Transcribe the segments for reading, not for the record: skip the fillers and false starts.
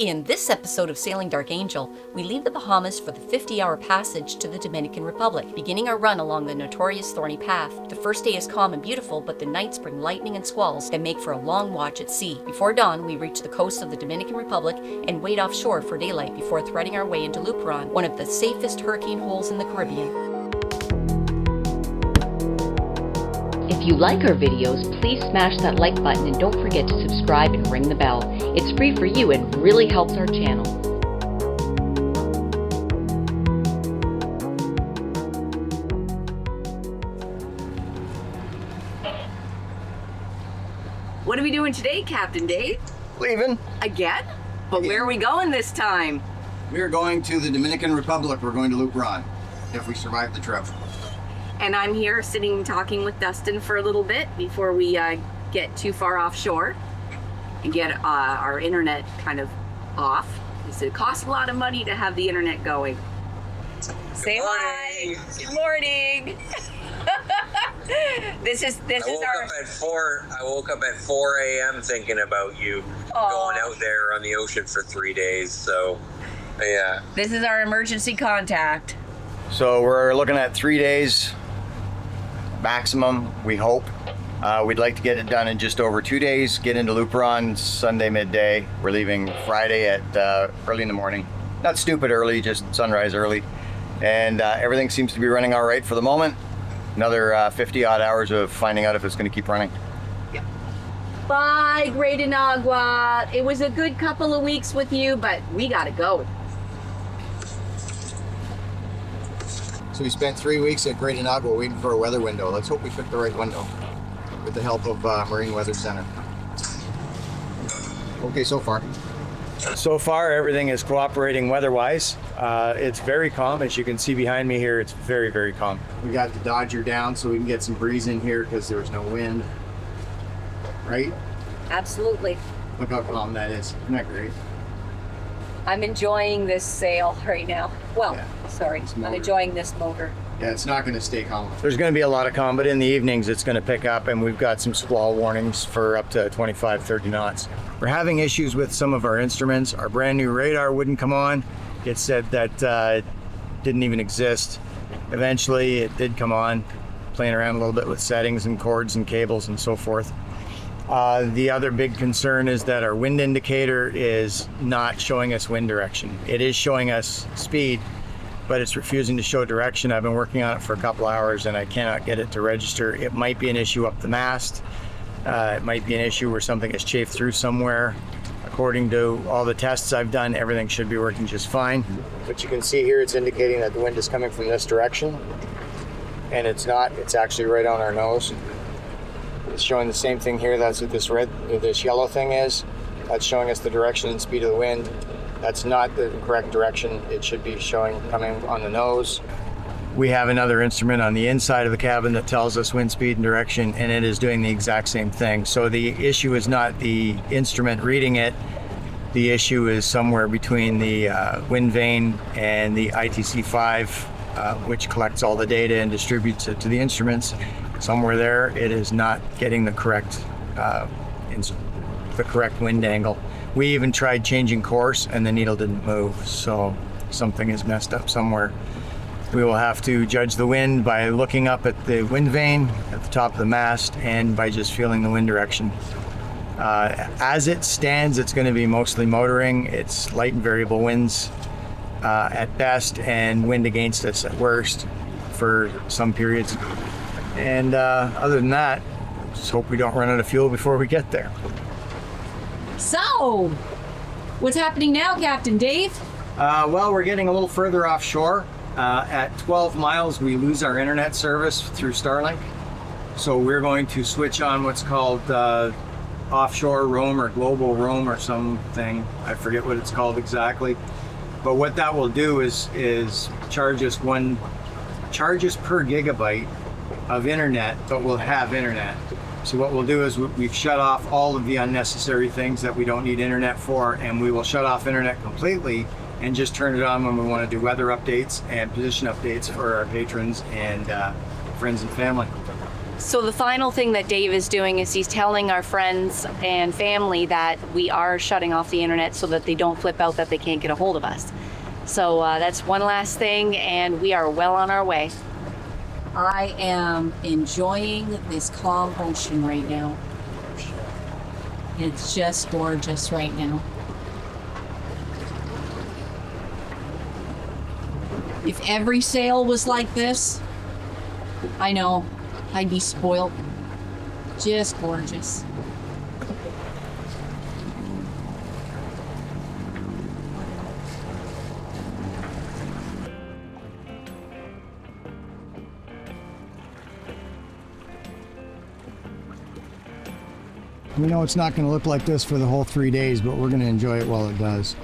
In this episode of Sailing Dark Angel, we leave the Bahamas for the 50-hour passage to the Dominican Republic, beginning our run along the notorious Thorny Path. The first day is calm and beautiful, but the nights bring lightning and squalls that make for a long watch at sea. Before dawn, we reach the coast of the Dominican Republic and wait offshore for daylight before threading our way into Luperon, one of the safest hurricane holes in the Caribbean. If you like our videos, please smash that like button and don't forget to subscribe and ring the bell. It's free for you and really helps our channel. What are we doing today, Captain Dave? Leaving. Again? But where are we going this time? We're going to the Dominican Republic. We're going to Luperon, if we survive the trip. And I'm here sitting talking with Dustin for a little bit before we get too far offshore and get our internet kind of off. Because it costs a lot of money to have the internet going. Say hi. Good morning. This is I woke up at 4 a.m. thinking about you going out there on the ocean for 3 days. So, yeah. This is our emergency contact. So we're looking at 3 days maximum, we hope. We'd like to get it done in just over 2 days, get into Luperon Sunday midday. We're leaving Friday at early in the morning. Not stupid early, just sunrise early. And everything seems to be running all right for the moment. Another 50 odd hours of finding out if it's going to keep running. Yep. Bye, Great Inagua. It was a good couple of weeks with you, but we gotta go. So we spent 3 weeks at Great Inagua waiting for a weather window. Let's hope we pick the right window with the help of Marine Weather Center. Okay, so far. So far, everything is cooperating weather-wise. It's very calm. As you can see behind me here, it's very, very calm. We got the Dodger down so we can get some breeze in here because there was no wind. Right? Absolutely. Look how calm that is. Isn't that great? I'm enjoying this sail right now. Well, yeah. Sorry, I'm enjoying this motor. Yeah, it's not going to stay calm. There's going to be a lot of calm, but in the evenings it's going to pick up, and we've got some squall warnings for up to 25, 30 knots. We're having issues with some of our instruments. Our brand new radar wouldn't come on. It said that it didn't even exist. Eventually it did come on, playing around a little bit with settings and cords and cables and so forth. The other big concern is that our wind indicator is not showing us wind direction. It is showing us speed, but it's refusing to show direction. I've been working on it for a couple hours and I cannot get it to register. It might be an issue up the mast. It might be an issue where something has chafed through somewhere. According to all the tests I've done, everything should be working just fine. But you can see here it's indicating that the wind is coming from this direction, and it's not. It's actually right on our nose. It's showing the same thing here. That's what this yellow thing is. That's showing us the direction and speed of the wind. That's not the correct direction. It should be showing coming on the nose. We have another instrument on the inside of the cabin that tells us wind speed and direction, and it is doing the exact same thing. So the issue is not the instrument reading it. The issue is somewhere between the wind vane and the ITC5, which collects all the data and distributes it to the instruments. Somewhere there, it is not getting the correct wind angle. We even tried changing course, and the needle didn't move. So something is messed up somewhere. We will have to judge the wind by looking up at the wind vane at the top of the mast and by just feeling the wind direction. As it stands, it's going to be mostly motoring. It's light and variable winds at best and wind against us at worst for some periods. And other than that, just hope we don't run out of fuel before we get there. So, what's happening now, Captain Dave? Well, we're getting a little further offshore. At 12 miles, we lose our internet service through Starlink. So we're going to switch on what's called offshore roam or global roam or something. I forget what it's called exactly. But what that will do is charge us per gigabyte of internet, but we'll have internet. So what we'll do is we've shut off all of the unnecessary things that we don't need internet for, and we will shut off internet completely and just turn it on when we want to do weather updates and position updates for our patrons and friends and family. So the final thing that Dave is doing is he's telling our friends and family that we are shutting off the internet so that they don't flip out that they can't get a hold of us. So that's one last thing, and we are well on our way. I am enjoying this calm ocean right now. It's just gorgeous right now. If every sail was like this, I know, I'd be spoiled. Just gorgeous. We know it's not going to look like this for the whole 3 days, but we're going to enjoy it while it does.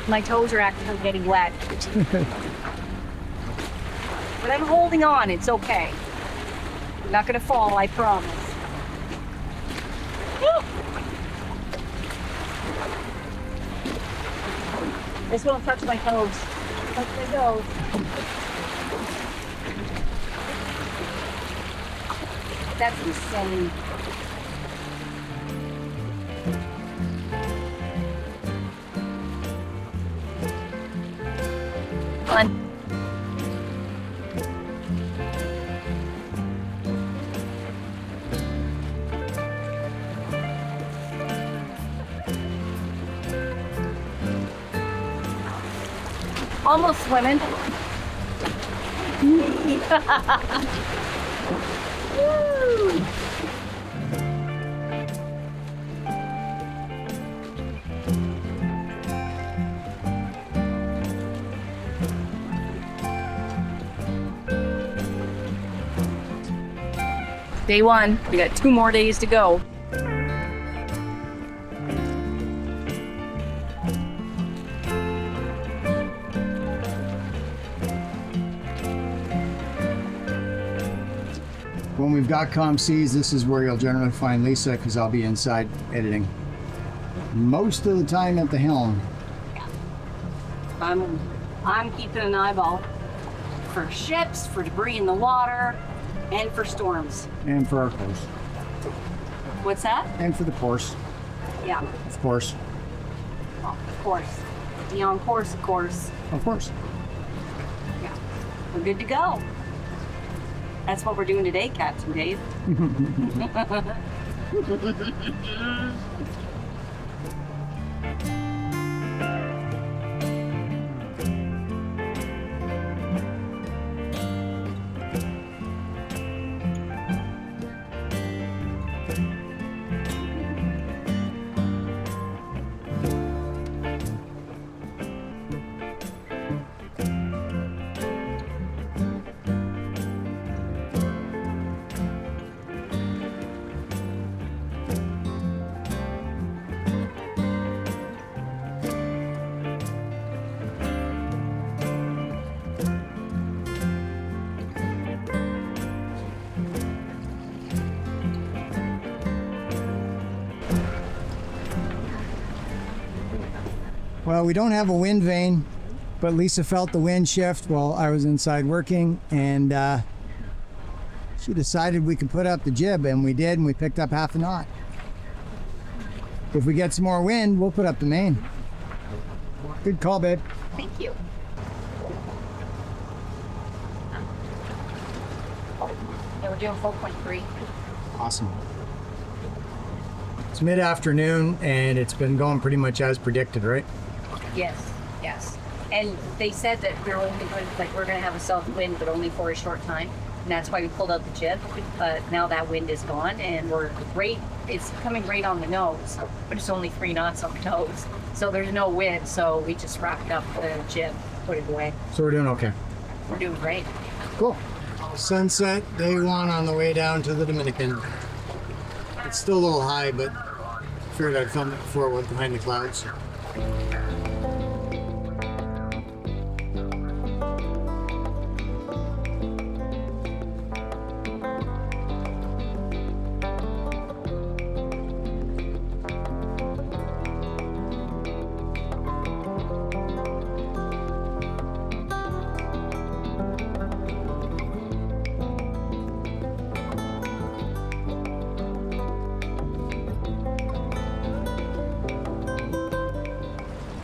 My toes are actually getting wet. But I'm holding on, it's okay. I'm not gonna fall, I promise. Woo! This won't touch my toes. Touch my toes. That's insane. Fun. Almost swimming. Woo! Day one, we got 2 more days to go. When we've got calm seas, this is where you'll generally find Lisa, because I'll be inside editing. Most of the time at the helm. I'm keeping an eyeball for ships, for debris in the water, and for storms. And for our course. What's that? And for the course, Yeah, of course. well, of course. Be on course, of course. Of course. Yeah, we're good to go. That's what we're doing today, Captain Dave. Well, we don't have a wind vane, but Lisa felt the wind shift while I was inside working, and she decided we could put up the jib, and we did, and we picked up half a knot. If we get some more wind, we'll put up the main. Good call, babe. Thank you. Yeah, we're doing 4.3. Awesome. It's mid-afternoon and it's been going pretty much as predicted, right? Yes, yes. And they said that we're going to have a south wind, but only for a short time. And that's why we pulled out the jib. But now that wind is gone and we're right, it's coming right on the nose, but it's only 3 knots on the nose. So there's no wind, so we just wrapped up the jib, put it away. So we're doing okay. We're doing great. Cool. Sunset, day 1 on the way down to the Dominican. It's still a little high, but I figured I'd film it before it went behind the clouds.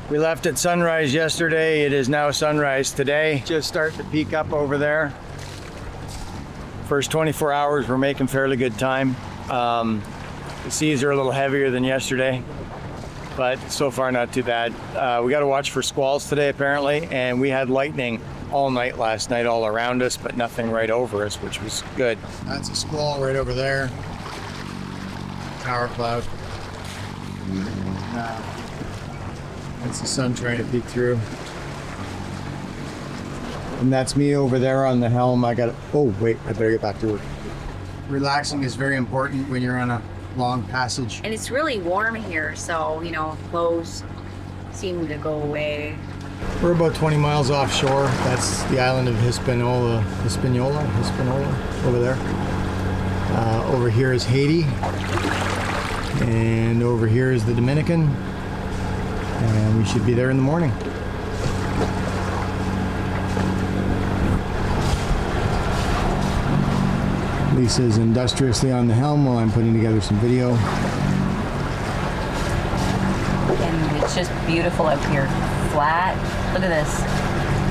We left at sunrise yesterday. It is now sunrise today. Just starting to peak up over there. First 24 hours, we're making fairly good time. The seas are a little heavier than yesterday, but so far not too bad. We got to watch for squalls today apparently, and we had lightning all night last night all around us, but nothing right over us, which was good. That's a squall right over there. Tower cloud. That's the sun trying to peek through. And that's me over there on the helm. Oh wait, I better get back to work. Relaxing is very important when you're on a long passage. And it's really warm here, so, you know, clothes seem to go away. We're about 20 miles offshore. That's the island of Hispaniola, over there. Over here is Haiti. And over here is the Dominican. And we should be there in the morning. Lisa's industriously on the helm while I'm putting together some video. And it's just beautiful up here. Flat. Look at this.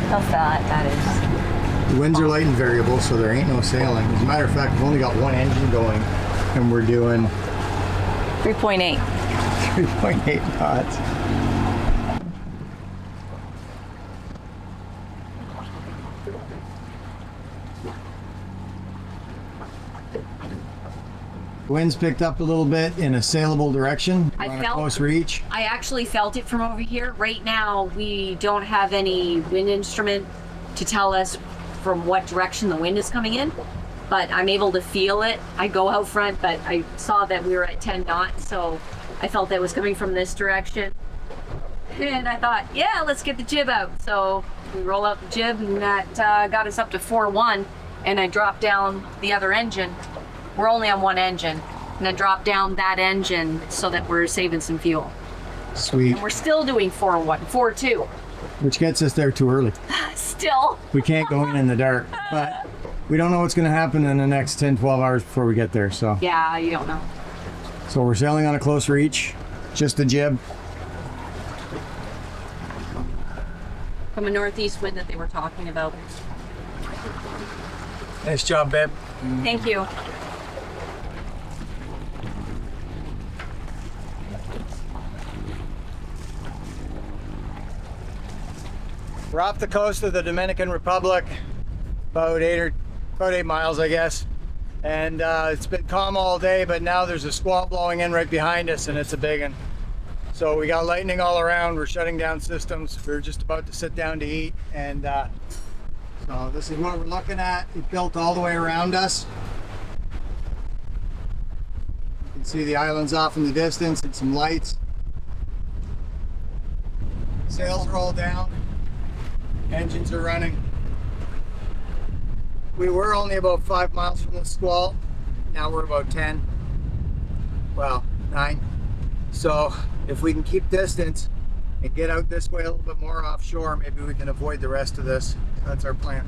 How flat that is. The winds are light and variable, so there ain't no sailing. As a matter of fact, we've only got 1 engine going, and we're doing 3.8. 3.8 knots. Winds picked up a little bit in a sailable direction. We're on a close reach. I actually felt it from over here. Right now, we don't have any wind instrument to tell us from what direction the wind is coming in, but I'm able to feel it. I go out front, but I saw that we were at 10 knots, so I felt that it was coming from this direction. And I thought, yeah, let's get the jib out. So we roll out the jib, and that got us up to 4.1, and I dropped down the other engine. We're only on 1 engine, and I dropped down that engine so that we're saving some fuel. Sweet. And we're still doing 4.2. Which gets us there too early. Still. We can't go in the dark, but we don't know what's going to happen in the next 10, 12 hours before we get there, so. Yeah, you don't know. So we're sailing on a close reach, just a jib. From a northeast wind that they were talking about. Nice job, babe. Thank you. We're off the coast of the Dominican Republic, about 8 miles, I guess. And it's been calm all day, but now there's a squall blowing in right behind us, and it's a big one. So we got lightning all around. We're shutting down systems. We're just about to sit down to eat, and so this is what we're looking at. It built all the way around us. You can see the islands off in the distance and some lights. Sails are all down. Engines are running. We were only about 5 miles from the squall. Now we're about 10. Well, 9. So if we can keep distance and get out this way a little bit more offshore, maybe we can avoid the rest of this. That's our plan.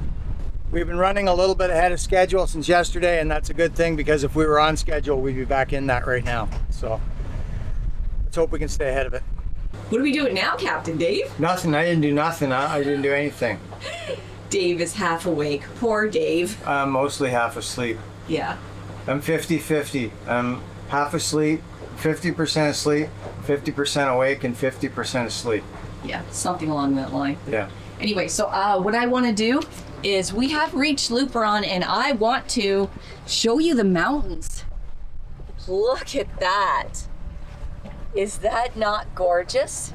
We've been running a little bit ahead of schedule since yesterday, and that's a good thing, because if we were on schedule, we'd be back in that right now. So let's hope we can stay ahead of it. What are we doing now, Captain Dave? Nothing. I didn't do nothing. I didn't do anything. Dave is half awake. Poor Dave. I'm mostly half asleep. Yeah. I'm 50-50. I'm half asleep, 50% asleep, 50% awake, and 50% asleep. Yeah, something along that line. Yeah. Anyway, so what I want to do is we have reached Luperon, and I want to show you the mountains. Look at that. Is that not gorgeous?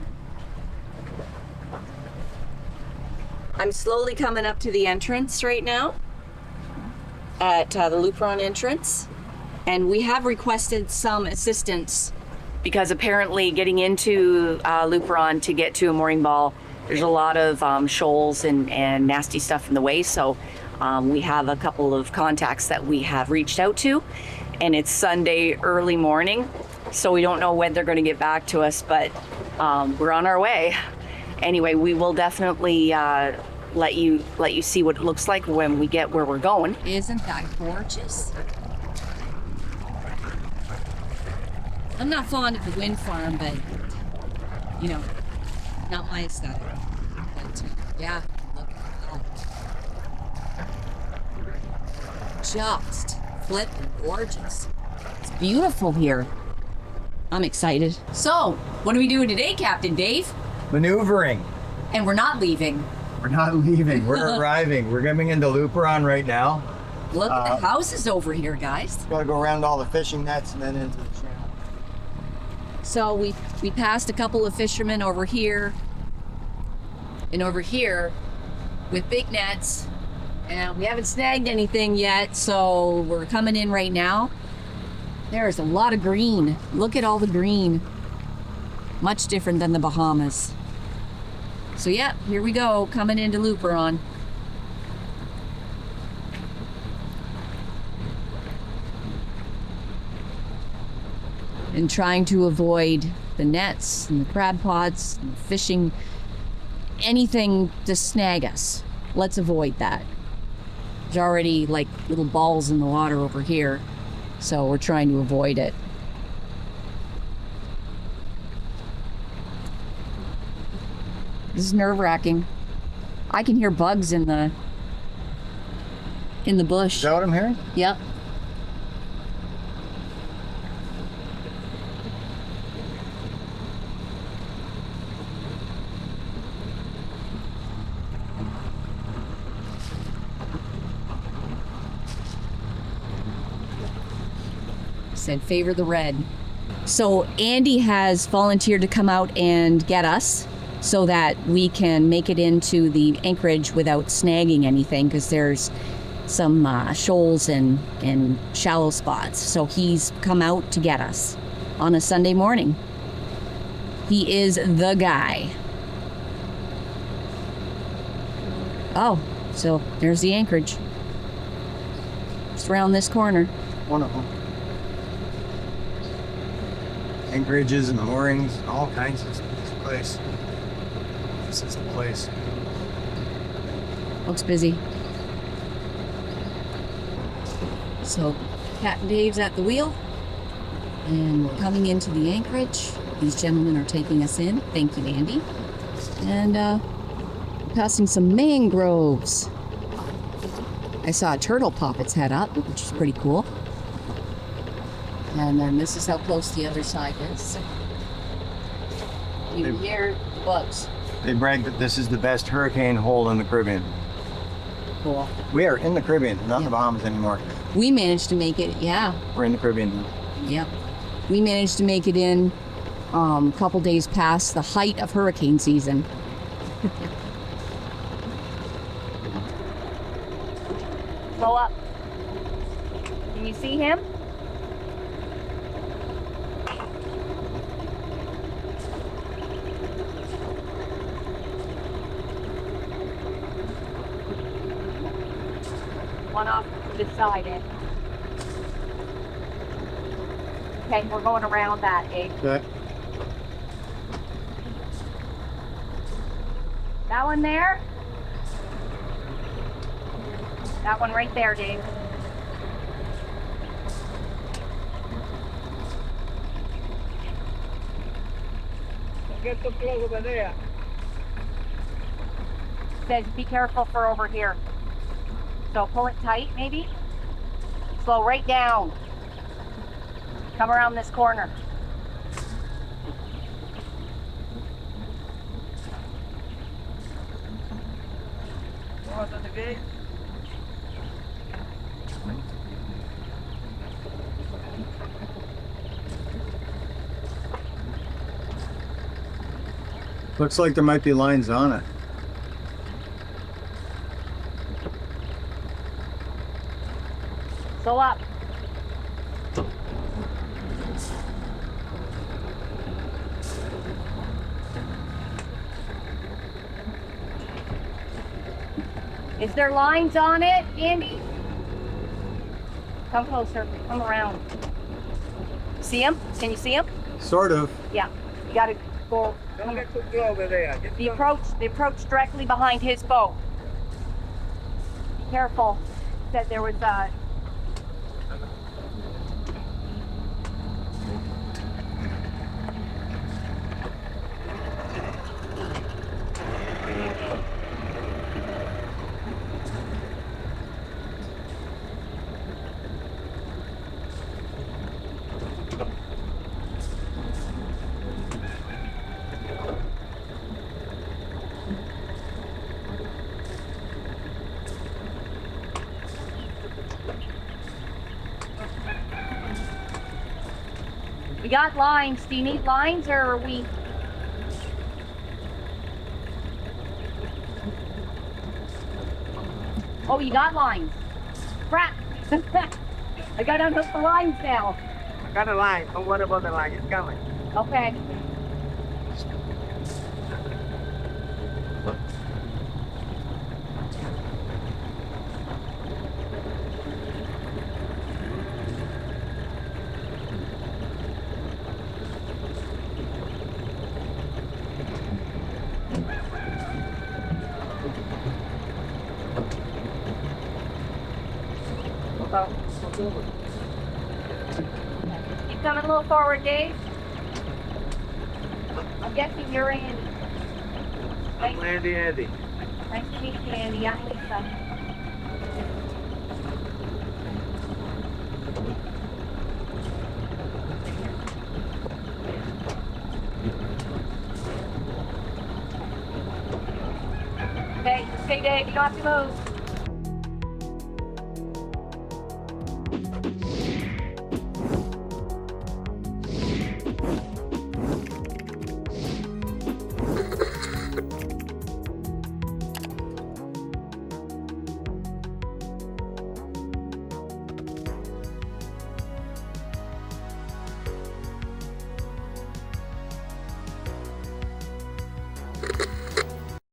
I'm slowly coming up to the entrance right now at the Luperon entrance, and we have requested some assistance because apparently getting into Luperon to get to a mooring ball, there's a lot of shoals and nasty stuff in the way. So we have a couple of contacts that we have reached out to, and it's Sunday early morning, so we don't know when they're going to get back to us, but we're on our way. Anyway, we will definitely let you see what it looks like when we get where we're going. Isn't that gorgeous? I'm not fond of the wind farm, but you know, not my aesthetic. But yeah, look at that. Just flipping gorgeous. It's beautiful here. I'm excited. So, what are we doing today, Captain Dave? Maneuvering. And we're not leaving. We're not leaving. We're arriving. We're coming into Luperon right now. Look at the houses over here, guys. Got to go around all the fishing nets and then into the channel. So we passed a couple of fishermen over here and over here with big nets, and we haven't snagged anything yet, so we're coming in right now. There's a lot of green. Look at all the green. Much different than the Bahamas. So yeah, here we go, coming into Luperon. And trying to avoid the nets and the crab pots and fishing, anything to snag us. Let's avoid that. There's already like little balls in the water over here, so we're trying to avoid it. This is nerve-wracking. I can hear bugs in the bush. Is that what I'm hearing? Yep. Said favor the red. So Andy has volunteered to come out and get us so that we can make it into the anchorage without snagging anything, because there's some shoals and shallow spots. So he's come out to get us on a Sunday morning. He is the guy. Oh, so there's the anchorage. Just around this corner. One of them. Anchorages and moorings, all kinds of this place. This is the place. Looks busy. So Captain Dave's at the wheel, and we're coming into the anchorage. These gentlemen are taking us in. Thank you, Andy. And passing some mangroves. I saw a turtle pop its head up, which is pretty cool. And then this is how close the other side is. You can hear bugs. They brag that this is the best hurricane hole in the Caribbean. Cool. We are in the Caribbean, not the Bahamas anymore. We managed to make it, yeah. We're in the Caribbean now. Yep. We managed to make it in a couple days past the height of hurricane season. Go up. Can you see him? One off to the side, Ed. Okay, we're going around that, Dave. Okay. That one there? That one right there, Dave. Says be careful for over here. So pull it tight, maybe. Slow right down. Come around this corner. Looks like there might be lines on it. So up. Is there lines on it, Andy? Come closer. Come around. See him? Can you see him? Sort of. Yeah. You gotta go. Don't get too close over there. The approach directly behind his boat. Be careful. Said there was we got lines. Do you need lines or are we? Oh, you got lines. Crap. I gotta unhook the lines now. I got a line. Don't worry about the line. It's coming. Okay. Keep coming a little forward, Dave. I'm guessing you're Andy. I'm Andy. Nice to meet you, Andy. I'm Lisa. Okay, Dave. You don't have to move.